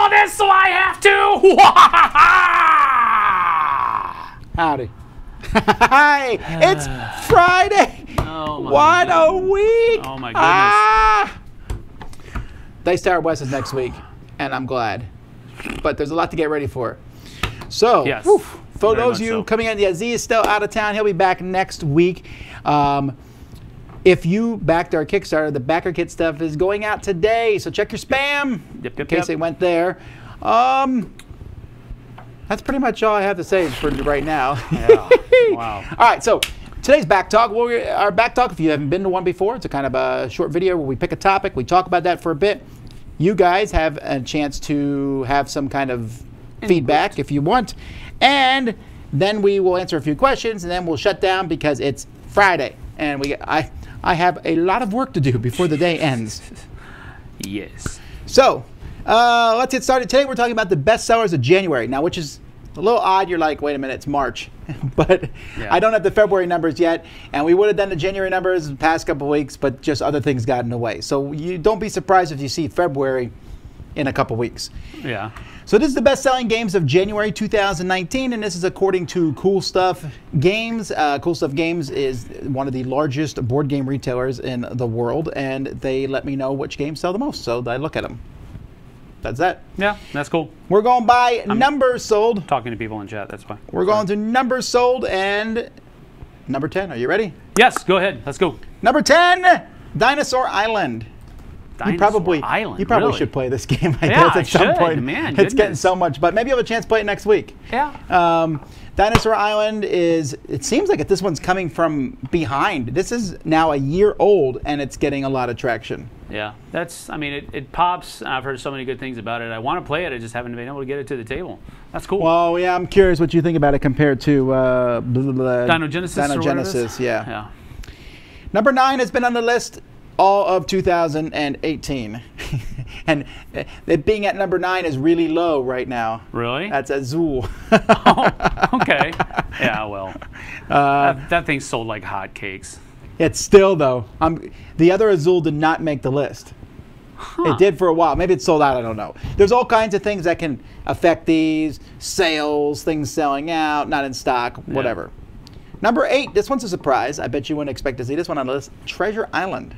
all this, so I have to. Howdy. Hi, it's Friday. Oh my what goodness. a week. Oh my goodness. They Star West is next week, and I'm glad. But there's a lot to get ready for. So, Yes. for Very those much of you so. coming in, Zee is still out of town. He'll be back next week. If you backed our Kickstarter, the backer kit stuff is going out today. So check your spam in case it went there. That's pretty much all I have to say for right now. Yeah. Wow. All right, so today's Back Talk. Our Back Talk, if you haven't been to one before, it's a kind of a short video where we pick a topic, we talk about that for a bit. You guys have a chance to have some kind of feedback if you want. And then we will answer a few questions, and then we'll shut down because it's Friday. And I have a lot of work to do before the day ends. Yes. So, let's get started. Today we're talking about the best sellers of January. Now, which is a little odd. You're like, wait a minute, it's March. But Yeah. I don't have the February numbers yet. And we would have done the January numbers the past couple of weeks, but just other things got in the way. So you don't be surprised if you see February in a couple weeks. Yeah. So this is the best-selling games of January 2019, and this is according to Cool Stuff Games. Cool Stuff Games is one of the largest board game retailers in the world, and they let me know which games sell the most, so I look at them. That's that. Yeah, that's cool. We're going by numbers sold. Talking to people in chat, that's fine. We're going to numbers sold, and number 10. Are you ready? Yes, go ahead. Let's go. Number 10, Dinosaur Island. You probably really? should play this game, I Yeah, guess, I at some should. point. Man, it's getting goodness. so much, but maybe you'll have a chance to play it next week. Yeah. Dinosaur Island it seems like this one's coming from behind. This is now a year old, and it's getting a lot of traction. Yeah. I mean, it pops. I've heard so many good things about it. I want to play it. I just haven't been able to get it to the table. That's cool. Well, yeah, I'm curious what you think about it compared to Dino Genesis. Dino or whatever it is? Genesis, yeah. Yeah. Number 9 has been on the list all of 2018. And it being at number 9 is really low right now. Really? That's Azul. Oh, okay. Yeah, well. That thing sold like hotcakes. It's still, though. The other Azul did not make the list. Huh. It did for a while. Maybe it's sold out. I don't know. There's all kinds of things that can affect these. Sales, things selling out, not in stock, whatever. Number 8. This one's a surprise. I bet you wouldn't expect to see this one on the list. Treasure Island.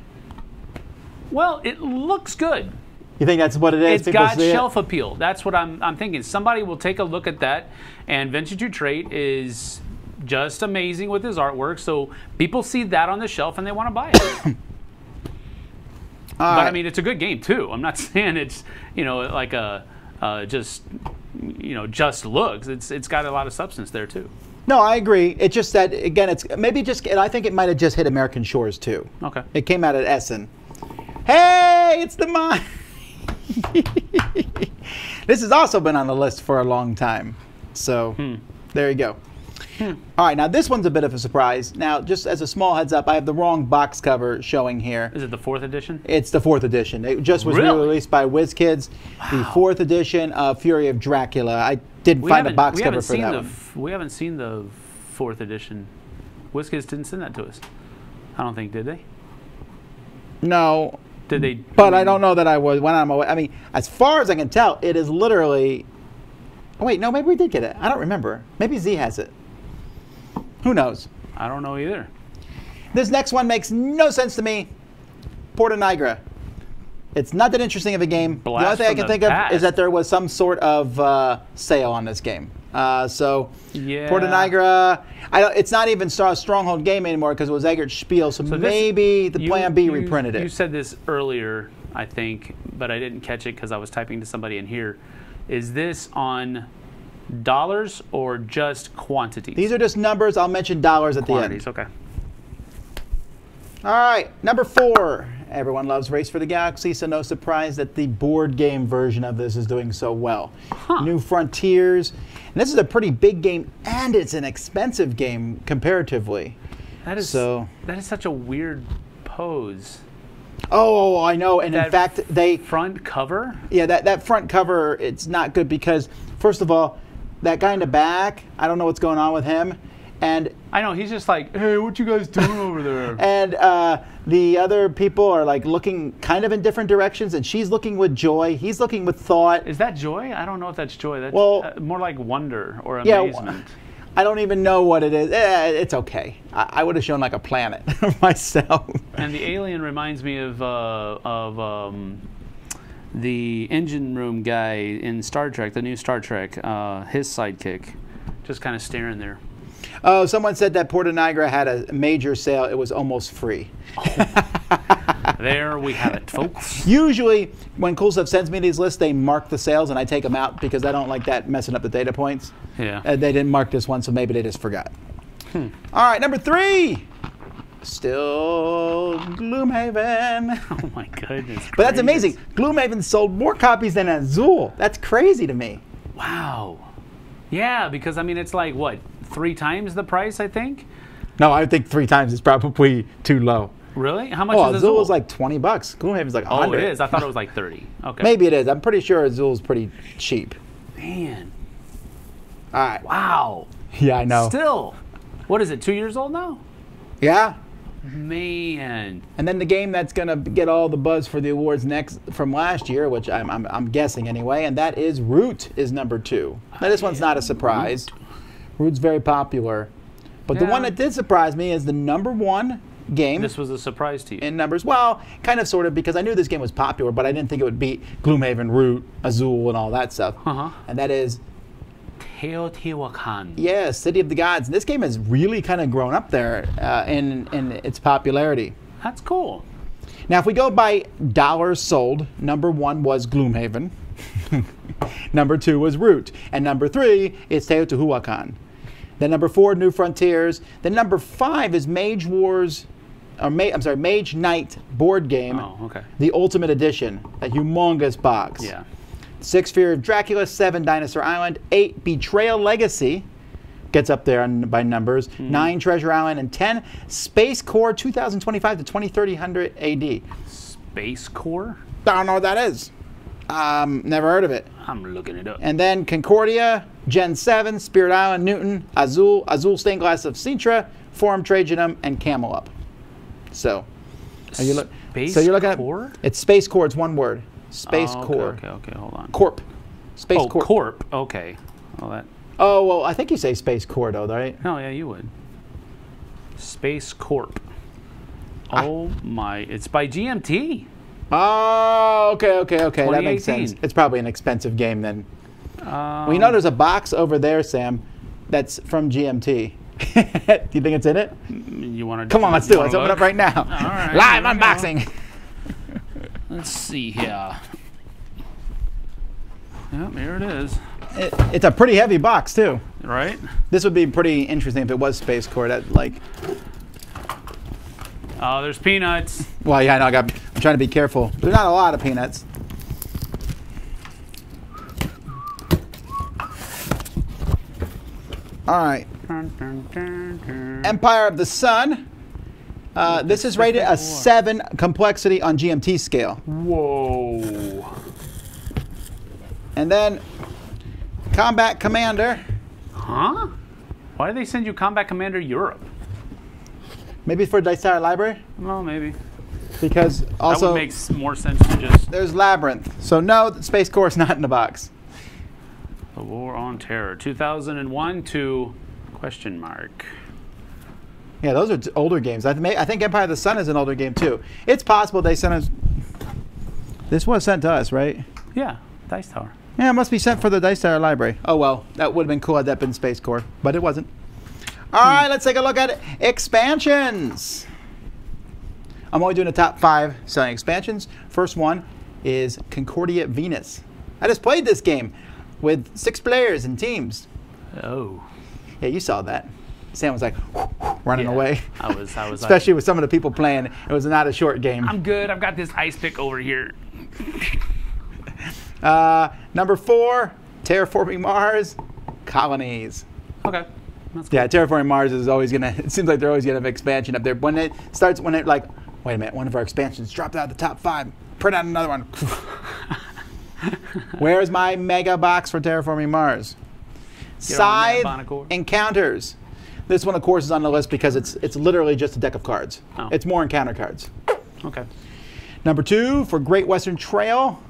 Well, it looks good. You think that's what it is? It's got shelf appeal. That's what I'm thinking. Somebody will take a look at that, and Vintage 2 Trait is just amazing with his artwork. So people see that on the shelf and they want to buy it. But I mean, it's a good game too. I'm not saying it's like a just looks. It's got a lot of substance there too. No, I agree. It's just that again, it's maybe just. And I think it might have just hit American shores too. Okay. It came out at Essen. Hey, it's the mine. This has also been on the list for a long time. So there you go. All right, now this one's a bit of a surprise. Now, just as a small heads up, I have the wrong box cover showing here. Is it the 4th edition? It's the 4th edition. It just was released by WizKids. Wow. The 4th edition of Fury of Dracula. I did find a box cover for that one. We haven't seen the 4th edition. WizKids didn't send that to us. I don't think, did they? No. Did they? But I don't know that I was when I'm away. I mean, as far as I can tell, it is literally. Oh, wait, no, maybe we did get it. I don't remember. Maybe Zee has it. Who knows? I don't know either. This next one makes no sense to me. Porta Nigra. It's not that interesting of a game. The only thing I can think of is that there was some sort of sale on this game. So yeah. Porta Nigra, it's not even a Stronghold game anymore because it was Eggert Spiel. So maybe the Plan B reprinted it. You said this earlier, I think, but I didn't catch it because I was typing to somebody in here. Is this on dollars or just quantities? These are just numbers. I'll mention dollars at the end. Okay. All right, number 4. Everyone loves Race for the Galaxy, so no surprise that the board game version of this is doing so well. New Frontiers. And this is a pretty big game, and it's an expensive game comparatively. That is such a weird pose. Oh, I know. And in fact, front cover? Yeah, that front cover, it's not good because, first of all, that guy in the back, I don't know what's going on with him. And I know, he's just like, hey, what you guys doing over there? And the other people are like looking kind of in different directions, and she's looking with joy. He's looking with thought. Is that joy? I don't know if that's joy. That's more like wonder or Yeah, amazement. I don't even know what it is. It's okay. I would have shown like a planet myself. And the alien reminds me of the engine room guy in Star Trek, the new Star Trek, his sidekick, just kind of staring there. Oh, someone said that Port of Niagara had a major sale. It was almost free. There we have it, folks. Usually, when Cool Stuff sends me these lists, they mark the sales, and I take them out because I don't like that messing up the data points. Yeah. They didn't mark this one, so maybe they just forgot. All right, number 3. Still Gloomhaven. Oh my goodness. But that's amazing. Gloomhaven sold more copies than Azul. That's crazy to me. Wow. Yeah, because I mean, it's like, what, 3 times the price, I think? No, I think 3 times is probably too low. Really? How much is Azul Azul? is like $20. Gloomhaven's like $100. Oh, it is? I thought it was like 30. Okay. Maybe it is. I'm pretty sure Azul's pretty cheap. Man. All right. Wow. Yeah, I know. Still. What is it, 2 years old now? Yeah. Man. And then the game that's going to get all the buzz for the awards next from last year, which I'm guessing anyway, and that is Root is number 2. Now, this one's not a surprise. Root's very popular. But the one that did surprise me is the number 1 game. This was a surprise to you. In numbers. Well, kind of, sort of, because I knew this game was popular, but I didn't think it would beat Gloomhaven, Root, Azul, and all that stuff. And that is Teotihuacan. Yeah, City of the Gods. This game has really kind of grown up there in its popularity. That's cool. Now, if we go by dollars sold, number 1 was Gloomhaven. Number 2 was Root. And number 3 is Teotihuacan. Then number 4, New Frontiers. Then number 5 is Mage Knight board game. Oh, okay. The Ultimate Edition, a humongous box. Yeah. 6, Fear of Dracula. 7, Dinosaur Island. 8, Betrayal Legacy. Gets up there by numbers. 9, Treasure Island. And 10, Space Core 2025 to 2030 AD. Space Core? I don't know what that is. Never heard of it. I'm looking it up. And then Concordia, Gen 7, Spirit Island, Newton, Azul, Stained Glass of Sintra, Forum Trajanum, and Camel Up. So, Space Core? It's Space Core. It's one word. Space Core. Okay, hold on. Corp. Space Corp. Corp. Okay. Well, that. Oh, well, I think you say Space Core, though, right? Oh, yeah, you would. Space Corp. Oh, my. It's by GMT. Oh, okay. That makes sense. It's probably an expensive game then. Well, you know there's a box over there, Sam, that's from GMT. Do you think it's in it? You want to? Come on, let's do it. Let's open it up right now. All right, Live unboxing. Let's see here. Yep, here it is. It's a pretty heavy box, too. Right? This would be pretty interesting if it was Space Core. That, like... Oh, there's peanuts. Well, yeah, I know. I'm trying to be careful. There's not a lot of peanuts. All right. Empire of the Sun. This is rated a 7 complexity on GMT scale. Whoa. And then Combat Commander. Huh? Why did they send you Combat Commander Europe? Maybe for Dice Tower Library? Well, maybe. Because also... That would make more sense to just... There's Labyrinth. So no, Space Core is not in the box. The War on Terror, 2001 to question mark. Yeah, those are older games. I think Empire of the Sun is an older game, too. It's possible they sent us... This was sent to us, right? Yeah, Dice Tower. Yeah, it must be sent for the Dice Tower Library. Oh, well, that would have been cool had that been Space Core, but it wasn't. All right, let's take a look at expansions. I'm only doing the top 5 selling expansions. First one is Concordia Venus. I just played this game with 6 players and teams. Oh. Yeah, you saw that. Sam was like running away. I was Especially with some of the people playing. It was not a short game. I'm good. I've got this ice pick over here. Number 4, Terraforming Mars, Colonies. Okay. That's cool. Yeah, Terraforming Mars is always gonna. It seems like they're always gonna have expansion up there. When it like, wait a minute, one of our expansions dropped out of the top 5. Print out another one. Where's my mega box for Terraforming Mars? Scythe Encounters. This one, of course, is on the list because it's literally just a deck of cards. Oh. It's more encounter cards. Okay. Number 2, for Great Western Trail,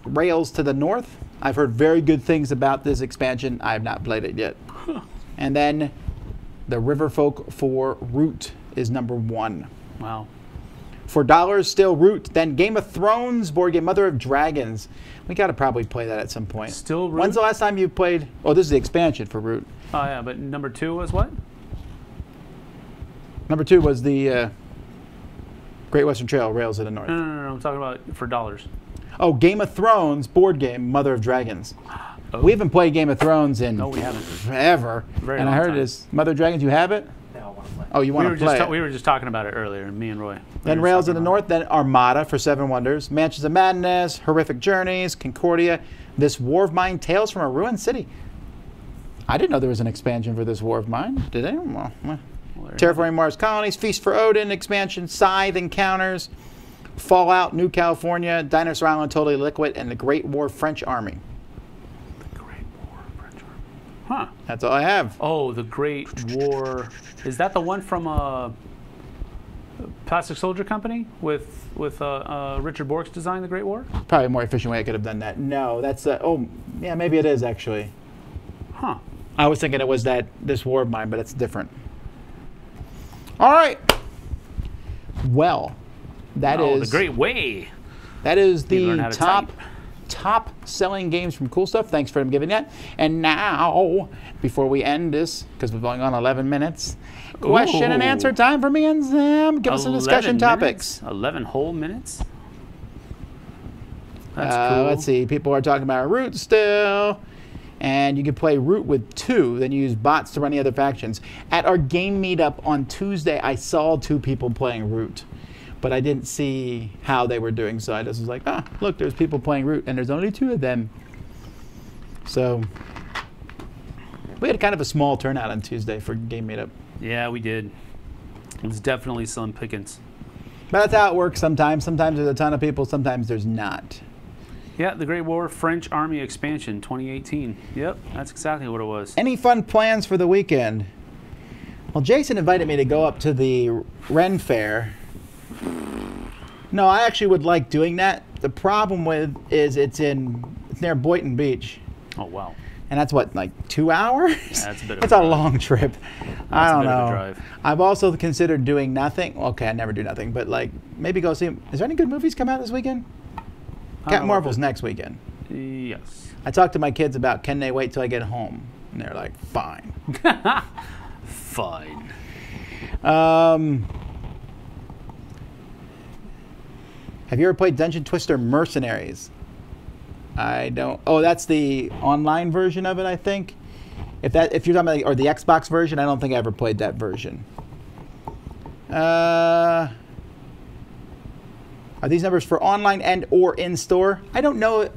Rails to the North. I've heard very good things about this expansion. I have not played it yet. Huh. And then the Riverfolk for Root is number 1. Wow. For dollars, still Root. Then Game of Thrones board game, Mother of Dragons. We got to probably play that at some point. Still Root? When's the last time you played? Oh, this is the expansion for Root. Oh, yeah, but number 2 was what? Number 2 was the Great Western Trail, Rails to the North. No, I'm talking about for dollars. Oh, Game of Thrones board game, Mother of Dragons. Oh. We haven't played Game of Thrones in No, we haven't. forever. Very and I long heard time. it is Mother of Dragons. You have it? No, I want to play. Oh, you want to play it. We were just talking about it earlier, me and Roy. Then Rails to the North, then Armada for 7 Wonders, Mansions of Madness, Horrific Journeys, Concordia, This War of Mine, Tales from a Ruined City. I didn't know there was an expansion for This War of Mine. Did anyone? Well, Terraforming Mars Colonies, Feast for Odin expansion, Scythe Encounters, Fallout, New California, Dinosaur Island, Totally Liquid, and the Great War French Army. The Great War French Army. Huh. That's all I have. Oh, the Great War. Is that the one from Plastic Soldier Company with Richard Borks designing the Great War? Probably a more efficient way I could have done that. No, that's oh yeah, maybe it is actually. Huh. I was thinking it was This War of Mine, but it's different. All right. Well, that is the Great Way. That is You learn the how to top selling games from Cool Stuff. Thanks for giving that. And now, before we end this, because we've only gone 11 minutes, question and answer time for me and Sam. Give us some discussion 11 topics. 11 whole minutes? That's cool. Let's see. People are talking about Root still. And you can play Root with 2, then you use bots to run the other factions. At our game meetup on Tuesday, I saw 2 people playing Root, but I didn't see how they were doing, so I just was like, look, there's people playing Root, and there's only 2 of them. So we had kind of a small turnout on Tuesday for game meetup. Yeah, we did. It was definitely slim pickings. But that's how it works sometimes. Sometimes there's a ton of people, sometimes there's not. Yeah, the Great War French Army Expansion 2018. Yep, that's exactly what it was. Any fun plans for the weekend? Well, Jason invited me to go up to the Ren Fair. No, I actually would like doing that. The problem is it's near Boynton Beach. Oh, wow. And that's what, like 2 hours? Yeah, that's a bit of It's a a drive. long trip. I don't a bit know. of a drive. I've also considered doing nothing. Okay, I never do nothing, but like maybe go see. Is there any good movies come out this weekend? Captain Marvel's next weekend. Yes. I talked to my kids about can they wait till I get home, and they're like, fine. Fine. Have you ever played Dungeon Twister Mercenaries? I don't. Oh, that's the online version of it, I think. If you're talking about or the Xbox version, I don't think I ever played that version. Are these numbers for online and or in store? I don't know.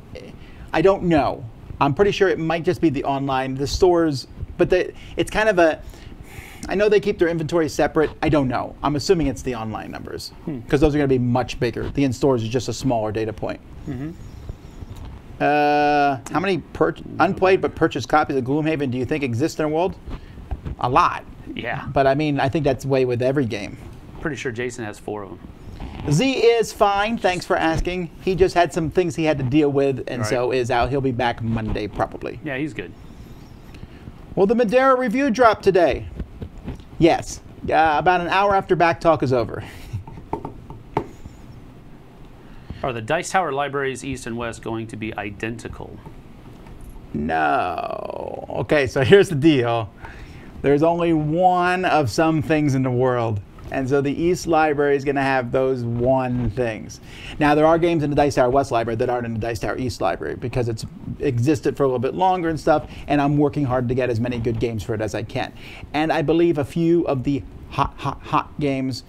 I'm pretty sure it might just be the online. The stores, but it's kind of a. I know they keep their inventory separate. I don't know. I'm assuming it's the online numbers because those are going to be much bigger. The in stores is just a smaller data point. Mm-hmm. How many unplayed but purchased copies of Gloomhaven do you think exist in the world? A lot. Yeah. But I mean, I think that's way with every game. Pretty sure Jason has 4 of them. Z is fine. Thanks for asking. He just had some things he had to deal with, and Right. so is out. He'll be back Monday probably. Yeah, he's good. Will the Madeira review drop today? Yes. About an hour after BackTalk is over. Are the Dice Tower libraries East and West going to be identical? No. Okay, so here's the deal. There's only one of some things in the world. And so the East Library is going to have those one things. Now, there are games in the Dice Tower West Library that aren't in the Dice Tower East Library because it's existed for a little bit longer and stuff, and I'm working hard to get as many good games for it as I can. And I believe a few of the hot games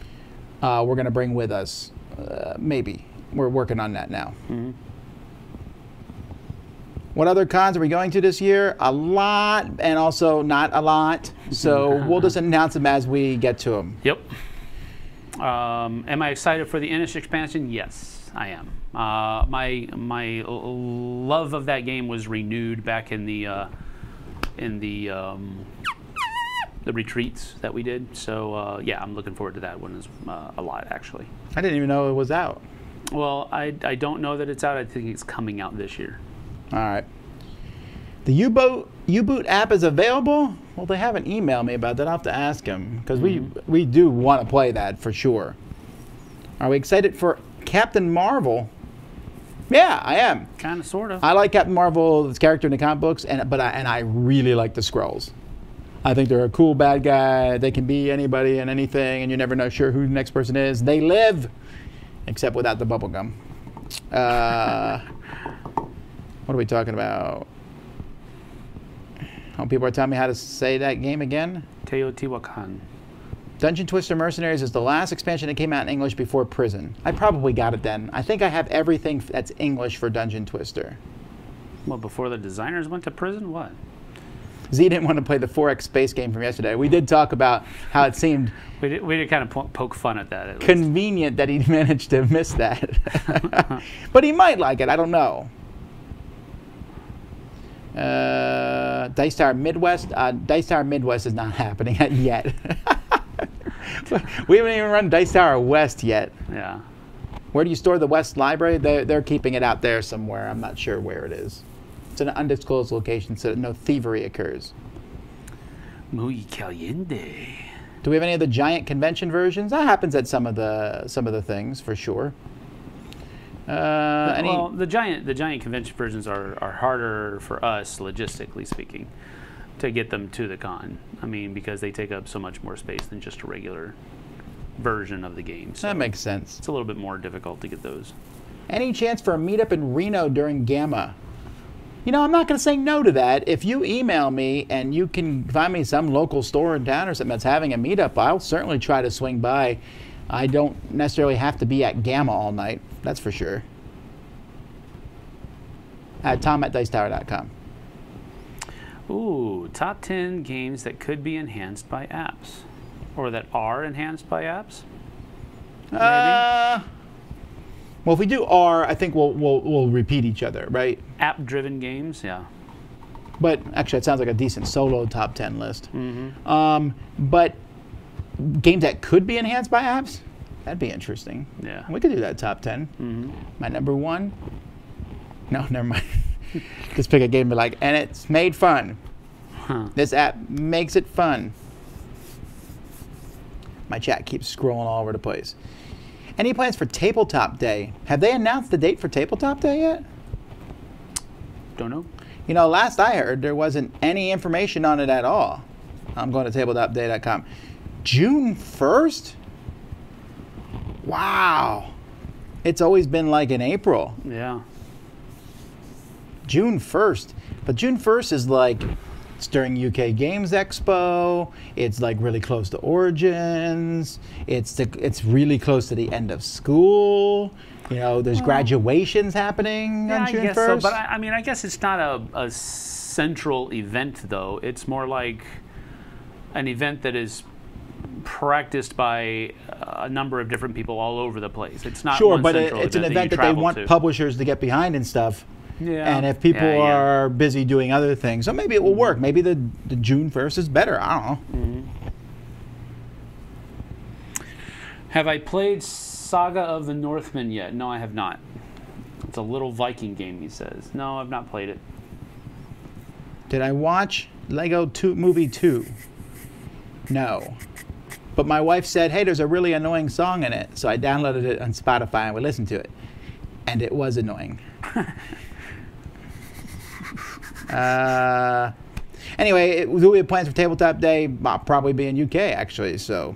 we're going to bring with us. Maybe. We're working on that now. Mm-hmm. What other cons are we going to this year? A lot, and also not a lot. So we'll just announce them as we get to them. Yep. Am I excited for the Inish expansion? Yes, I am. My love of that game was renewed back in the the retreats that we did. So yeah, I'm looking forward to that one a lot, actually. I didn't even know it was out. Well, I don't know that it's out. I think it's coming out this year. All right. The U-Boot app is available? Well, they haven't emailed me about that. I'll have to ask them, because we do want to play that for sure. Are we excited for Captain Marvel? Yeah, I am. Kind of, sort of. I like Captain Marvel's character in the comic books, and I really like the Skrulls. I think they're a cool bad guy. They can be anybody and anything, and you never know sure who the next person is. They live, except without the bubble gum. What are we talking about? Oh, people are telling me how to say that game again. Teotihuacan. Dungeon Twister Mercenaries is the last expansion that came out in English before Prison. I probably got it then. I think I have everything that's English for Dungeon Twister. Well, before the designers went to prison? What? Zee didn't want to play the 4X space game from yesterday. We did talk about how it seemed We did kind of poke fun at that. convenient that he managed to miss that. But he might like it. I don't know. Dice Tower Midwest. Dice Tower Midwest is not happening yet. We haven't even run Dice Tower West yet. Yeah. Where do you store the West Library? They're keeping it out there somewhere. I'm not sure where it is. It's an undisclosed location so that no thievery occurs. Muy caliente. Do we have any of the giant convention versions? That happens at some of the things for sure. Well, the giant convention versions are harder for us, logistically speaking, to get them to the con. I mean, because they take up so much more space than just a regular version of the game. So that makes sense. it's a little bit more difficult to get those. Any chance for a meetup in Reno during Gamma? You know, I'm not going to say no to that. If you email me and you can find me some local store in town or something that's having a meetup, I'll certainly try to swing by. I don't necessarily have to be at Gamma all night. That's for sure. At tom@dicetower.com. Ooh, top 10 games that could be enhanced by apps. Or that are enhanced by apps? Maybe? Well, if we do R, I think we'll repeat each other, right? App-driven games, yeah. But actually, it sounds like a decent solo top 10 list. Mm-hmm. But games that could be enhanced by apps, that'd be interesting. Yeah. We could do that top 10. Mm-hmm. My number one? No, never mind. Just pick a game and be like, and it's made fun. Huh. This app makes it fun. My chat keeps scrolling all over the place. Any plans for Tabletop Day? Have they announced the date for Tabletop Day yet? Don't know. You know, last I heard, there wasn't any information on it at all. I'm going to tabletopday.com. June 1st? Wow. It's always been like in April. Yeah. June 1st. But June 1st is like, it's during UK Games Expo. It's like really close to Origins. It's really close to the end of school. You know, there's graduations happening on June 1st. I guess so, but I mean, I guess it's not a central event, though. It's more like an event that is practiced by a number of different people all over the place. It's not sure, one but central it's an event that they travel want to. publishers to get behind and stuff. Yeah. And if people Yeah. are busy doing other things, so maybe it will work. Maybe the June 1st is better. I don't know. Mm-hmm. Have I played Saga of the Northmen yet? No, I have not. It's a little Viking game, he says. No, I've not played it. Did I watch Lego Movie 2? No. But my wife said, hey, there's a really annoying song in it. So I downloaded it on Spotify and we listened to it. And it was annoying. Anyway, do we have plans for Tabletop Day? I'll probably be in UK, actually, so.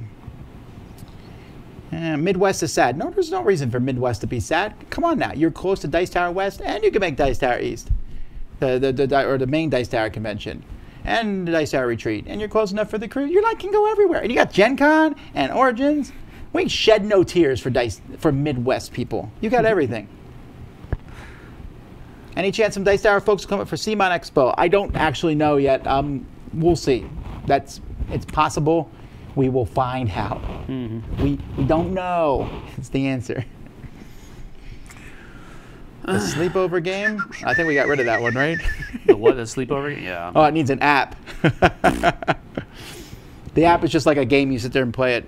Midwest is sad. No, there's no reason for Midwest to be sad. Come on now. You're close to Dice Tower West, and you can make Dice Tower East. The main Dice Tower convention. And the Dice Tower Retreat. And you're close enough for the cruise. You can go everywhere. And you got Gen Con and Origins. We shed no tears for Midwest people. You got everything. Any chance some Dice Tower folks will come up for CMON Expo? I don't actually know yet. We'll see. It's possible. We will find out. Mm-hmm. We don't know. It's the answer. The sleepover game? I think we got rid of that one, right? The what? The sleepover game? Yeah. Oh, it needs an app. The app is just like a game. You sit there and play it.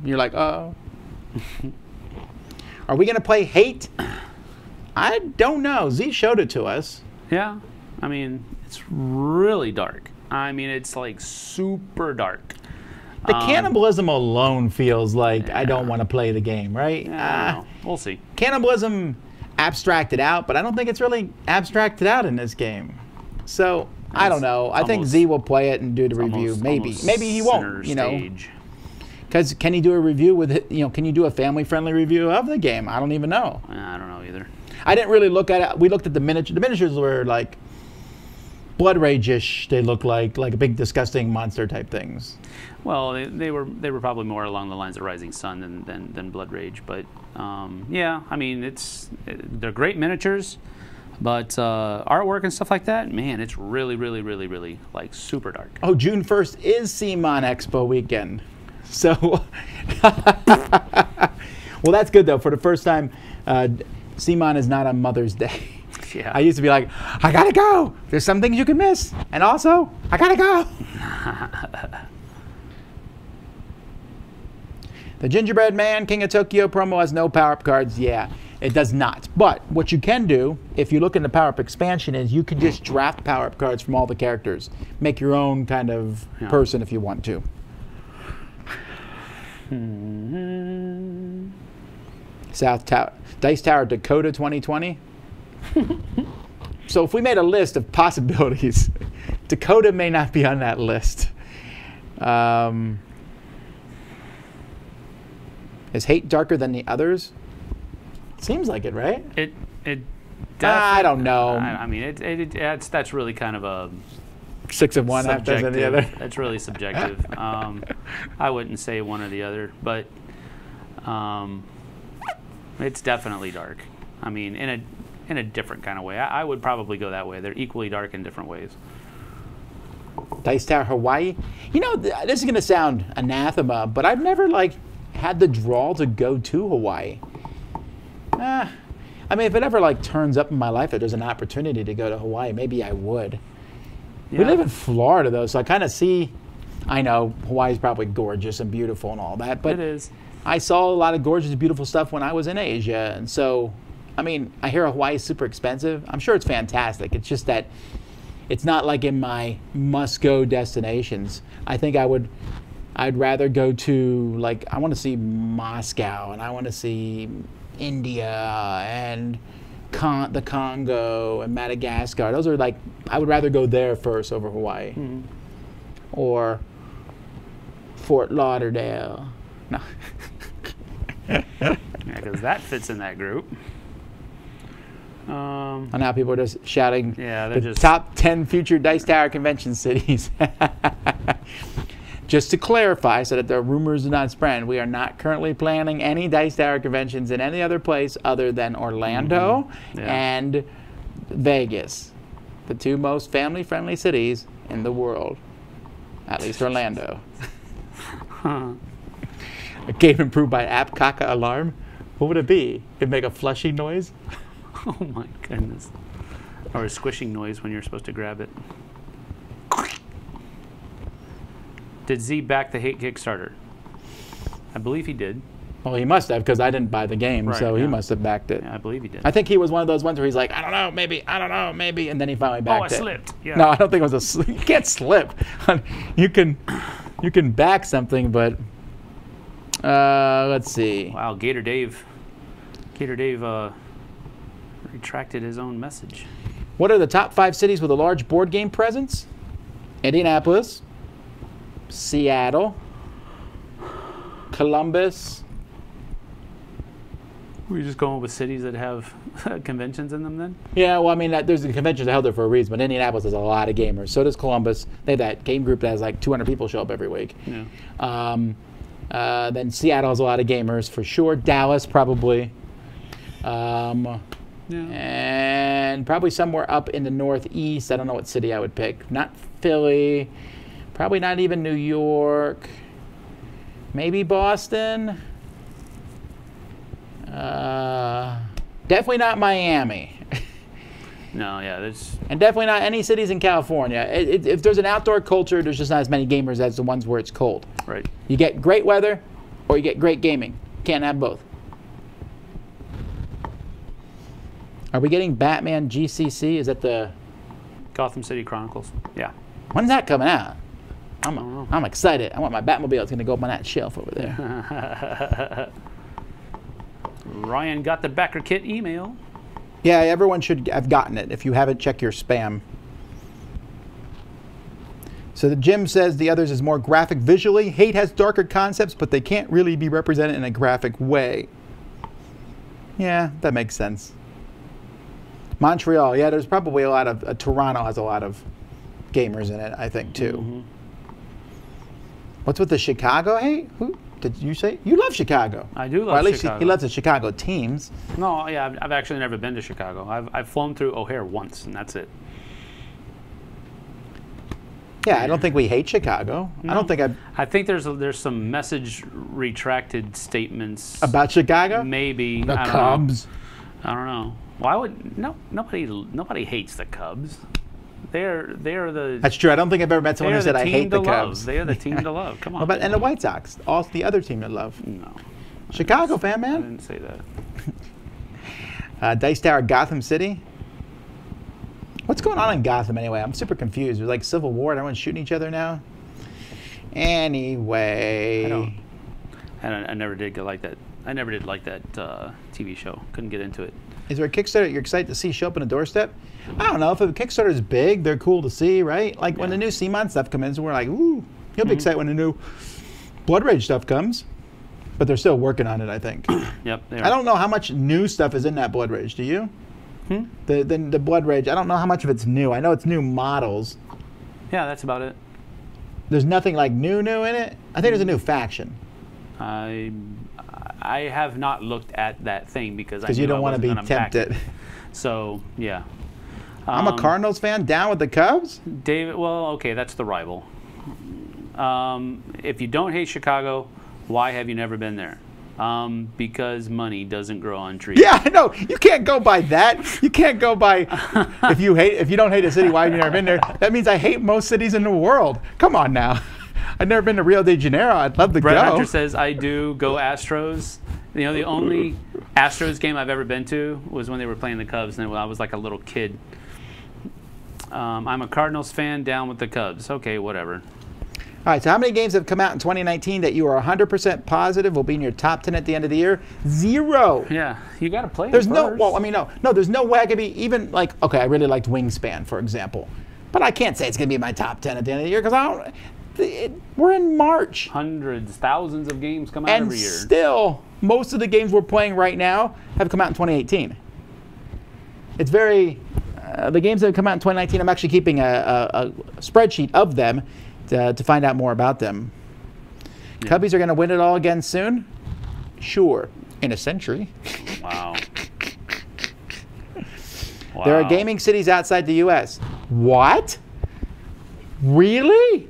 You're like, oh. Are we going to play Hate? I don't know. Z showed it to us. Yeah. I mean, it's really dark. I mean, it's like super dark. The cannibalism alone feels like yeah. I don't want to play the game, right? We'll see. Cannibalism abstracted out, but I don't think it's really abstracted out in this game. So I don't know. I think Z will play it and do the review. Maybe he won't. You know, because can he do a review with Can you do a family-friendly review of the game? I don't even know. I don't know either. I didn't really look at it. We looked at the miniatures. The miniatures were like Blood Rage-ish. They look like big disgusting monster type things. Well, they were probably more along the lines of Rising Sun than Blood Rage, but yeah, I mean they're great miniatures, but artwork and stuff like that, man, it's really like super dark. Oh, June 1st is CMON Expo weekend, so well, that's good though. For the first time, CMON is not on Mother's Day. Yeah. I used to be like, I gotta go. There's some things you can miss, and also I gotta go. The Gingerbread Man King of Tokyo promo has no power-up cards. Yeah, it does not. But what you can do, if you look in the power-up expansion, is you can just draft power-up cards from all the characters. Make your own kind of person if you want to. South Tower, Dice Tower Dakota 2020. So if we made a list of possibilities, Dakota may not be on that list. Is Hate darker than the others? Seems like it, right? It I don't know. I mean, that's really kind of a 6 of one, half dozen of the other. That's really subjective. I wouldn't say one or the other, but it's definitely dark. I mean, in a different kind of way. I would probably go that way. They're equally dark in different ways. Dice Tower Hawaii. You know, this is going to sound anathema, but I've never had the draw to go to Hawaii. I mean, if it ever turns up in my life that there's an opportunity to go to Hawaii, maybe I would. Yeah. We live in Florida though, so I kind of see. I know Hawaii's probably gorgeous and beautiful and all that, but it is. I saw a lot of gorgeous, beautiful stuff when I was in Asia, and so I mean, I hear Hawaii is super expensive. I'm sure it's fantastic. It's just that it's not like in my must-go destinations. I think I'd rather go to, I want to see Moscow, and I want to see India, and the Congo, and Madagascar. Those are I would rather go there first over Hawaii. Mm-hmm. Or Fort Lauderdale. No. Yeah, because that fits in that group. And now people are just shouting the top 10 future Dice Tower convention cities. Just to clarify, so that the rumors do not spread, we are not currently planning any Dice Tower conventions in any other place other than Orlando and Vegas, the two most family-friendly cities in the world. At least Orlando. A game improved by App Kaka Alarm. What would it be? It'd make a flushing noise? Oh my goodness. Or a squishing noise when you're supposed to grab it. Did Z back the Hate Kickstarter? I believe he did. Well, he must have, because I didn't buy the game, so he must have backed it. Yeah, I believe he did. I think he was one of those ones where he's like, I don't know, maybe, and then he finally backed it. Oh, I slipped. Yeah. No, I don't think it was a slip. You can't slip. You can back something, but let's see. Wow, Gator Dave retracted his own message. What are the top 5 cities with a large board game presence? Indianapolis, Seattle, Columbus. Were you just going with cities that have conventions in them then? Yeah, well, I mean, there's a convention held there for a reason, but Indianapolis has a lot of gamers. So does Columbus. They have that game group that has 200 people show up every week. Yeah. Then Seattle has a lot of gamers for sure. Dallas probably. And probably somewhere up in the Northeast. I don't know what city I would pick. Not Philly. Probably not even New York. Maybe Boston. Definitely not Miami. No, yeah, there's And definitely not any cities in California. If there's an outdoor culture, there's just not as many gamers as the ones where it's cold. right. You get great weather or you get great gaming. Can't have both. Are we getting Batman GCC? Is that the... Gotham City Chronicles. Yeah. When's that coming out? I'm excited. I want my Batmobile. It's going to go up on that shelf over there. Ryan got the backer kit email. Yeah, everyone should have gotten it. If you haven't, check your spam. So the Jim says the others is more graphic visually. Hate has darker concepts, but they can't really be represented in a graphic way. Yeah, that makes sense. Montreal, yeah, there's probably a lot of... Toronto has a lot of gamers in it, I think, too. Mm-hmm. What's with the Chicago hate? Who did you say? You love Chicago. I do love or at least Chicago. He loves the Chicago teams. No, yeah, I've actually never been to Chicago. I've flown through O'Hare once, and that's it. Yeah, I don't think we hate Chicago. No. I don't think I think there's some message retracted statements about Chicago. Maybe The I don't Cubs. Know. I don't know. Why would nobody hates the Cubs? They're the. That's true. I don't think I've ever met someone who said I hate the Cubs. They are the team to love. Come on. And the White Sox, also the other team to love. No. Chicago fan, I man. didn't say that. Dice Tower, Gotham City. What's going on in Gotham anyway? I'm super confused. There's like Civil War and everyone's shooting each other now. Anyway. I never did like that. I never did like that TV show. Couldn't get into it. Is there a Kickstarter you're excited to see show up on a doorstep? I don't know. If a Kickstarter is big, they're cool to see, right? Like when the new CMON stuff comes in, we're like, ooh, you'll be excited when the new Blood Rage stuff comes. But they're still working on it, I think. Yep. I don't know how much new stuff is in that Blood Rage. Do you? The Blood Rage, I don't know how much of it's new. I know it's new models. Yeah, that's about it. There's nothing like new in it. I think there's a new faction. I have not looked at that thing because you don't want to be tempted. So yeah, I'm a Cardinals fan. Down with the Cubs. David. Well, okay, that's the rival. If you don't hate Chicago, why have you never been there? Because money doesn't grow on trees. Yeah, I know. You can't go by that. You can't go by if you don't hate a city, why have you never been there? That means I hate most cities in the world. Come on now. I've never been to Rio de Janeiro. I'd love to Brett go. Hunter says, I do go Astros. You know, the only Astros game I've ever been to was when they were playing the Cubs, and I was like a little kid. I'm a Cardinals fan, down with the Cubs. Okay, whatever. All right, so how many games have come out in 2019 that you are 100% positive will be in your top 10 at the end of the year? 0. Yeah, you got to play There's them no, first. well, I mean, no, there's no way I could be even like, okay, I really liked Wingspan, for example. But I can't say it's going to be in my top 10 at the end of the year because we're in March. Hundreds, thousands of games come out And every year. still, most of the games we're playing right now have come out in 2018. It's very, the games that have come out in 2019, I'm actually keeping a spreadsheet of them to find out more about them. Yeah. Cubbies are going to win it all again soon? Sure. In a century. Wow. There are gaming cities outside the U.S. What? Really?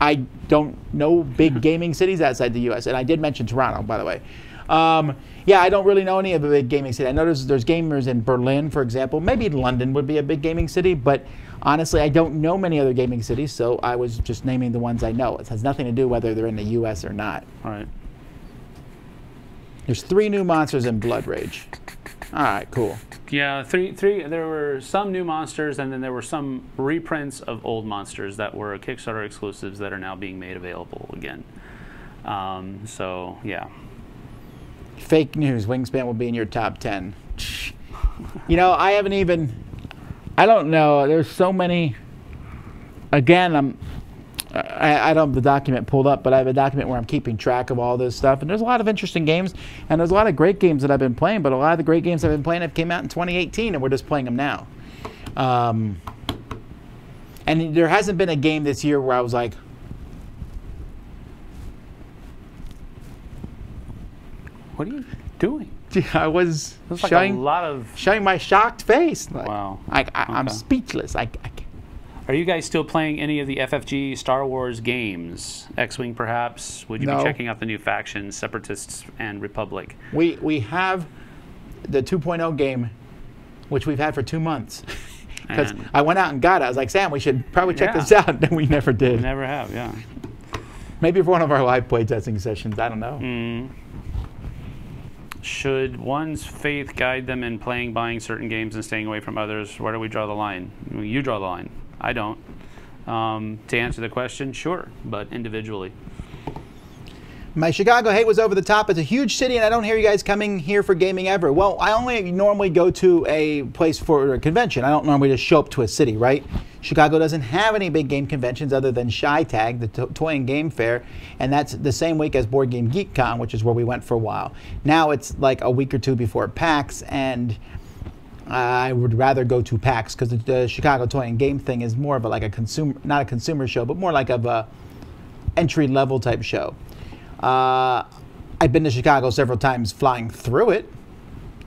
I don't know big gaming cities outside the U.S. And I did mention Toronto, by the way. Yeah, I don't really know any of the big gaming cities. I know there's gamers in Berlin, for example. Maybe London would be a big gaming city, but honestly, I don't know many other gaming cities, so I was just naming the ones I know. It has nothing to do whether they're in the U.S. or not. All right. There's 3 new monsters in Blood Rage. All right, cool. Yeah, three. There were some new monsters, and then there were some reprints of old monsters that were Kickstarter exclusives that are now being made available again. So, yeah. Fake news. Wingspan will be in your top 10. You know, I don't know. There's so many. Again, I don't have the document pulled up, but I have a document where I'm keeping track of all this stuff. And there's a lot of interesting games, and there's a lot of great games that I've been playing, but a lot of the great games I've been playing have came out in 2018, and we're just playing them now. And there hasn't been a game this year where I was like, What are you doing? I was showing, like a lot of showing my shocked face. Like, wow. I'm speechless. Are you guys still playing any of the FFG Star Wars games? X-Wing, perhaps? Would you be checking out the new factions, Separatists and Republic? We have the 2.0 game. which we've had for 2 months. Because And- I went out and got it. I was like, Sam, we should probably check Yeah. this out. And we never did. Never have, yeah. Maybe for one of our live play testing sessions. I don't know. Should one's faith guide them in playing, buying certain games and staying away from others? Where do we draw the line? You draw the line. I don't. To answer the question, sure, but individually. My Chicago hate was over the top. It's a huge city, and I don't hear you guys coming here for gaming ever. Well, I only normally go to a place for a convention. I don't normally just show up to a city, right? Chicago doesn't have any big game conventions other than Shy Tag, the toy and game fair, and that's the same week as Board Game Geek Con, which is where we went for a while. Now it's like a week or two before PAX, and I would rather go to PAX because the Chicago toy and game thing is more of a consumer, not a consumer show, but more like of a entry-level type show. I've been to Chicago several times flying through it.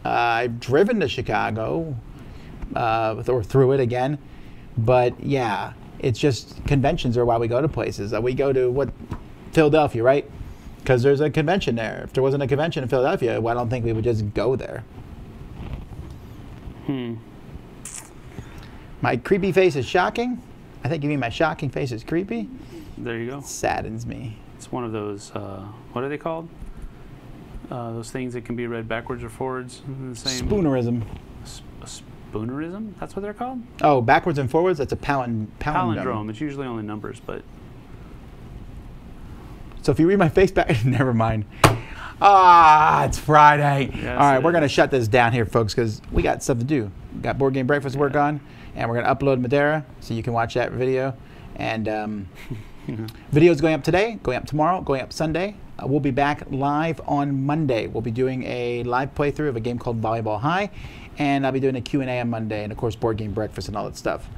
I've driven to Chicago or through it again. But yeah, it's just conventions are why we go to places. We go to Philadelphia, right? Because there's a convention there. If there wasn't a convention in Philadelphia, well, I don't think we would just go there. My creepy face is shocking. I think you mean my shocking face is creepy. There you go. Saddens me. It's one of those, what are they called? Those things that can be read backwards or forwards. The same. Spoonerism. Spoonerism? That's what they're called? Oh, backwards and forwards? That's a palindrome. Palindrome. It's usually only numbers, but... So if you read my face back, never mind. It's Friday. Yes, all right, we're going to shut this down here, folks, because we got stuff to do. We got Board Game Breakfast to work on, and we're going to upload Madeira so you can watch that video. And videos going up today, going up tomorrow, going up Sunday. We'll be back live on Monday. We'll be doing a live playthrough of a game called Volleyball High, and I'll be doing a Q&A on Monday, and of course Board Game Breakfast and all that stuff.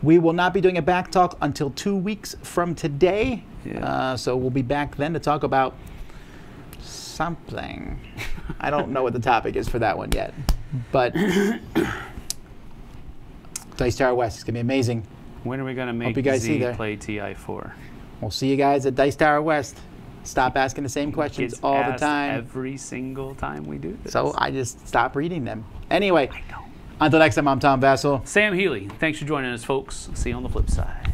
We will not be doing a back talk until 2 weeks from today. Yeah. So we'll be back then to talk about something. I don't know what the topic is for that one yet. But Dice Tower West is going to be amazing. When are we going to make you guys see Zee there. play TI4? We'll see you guys at Dice Tower West. Stop asking the same questions Gets all the asked time. Every single time we do this. So I just stop reading them. Anyway, until next time, I'm Tom Vassell. Sam Healy, thanks for joining us, folks. See you on the flip side.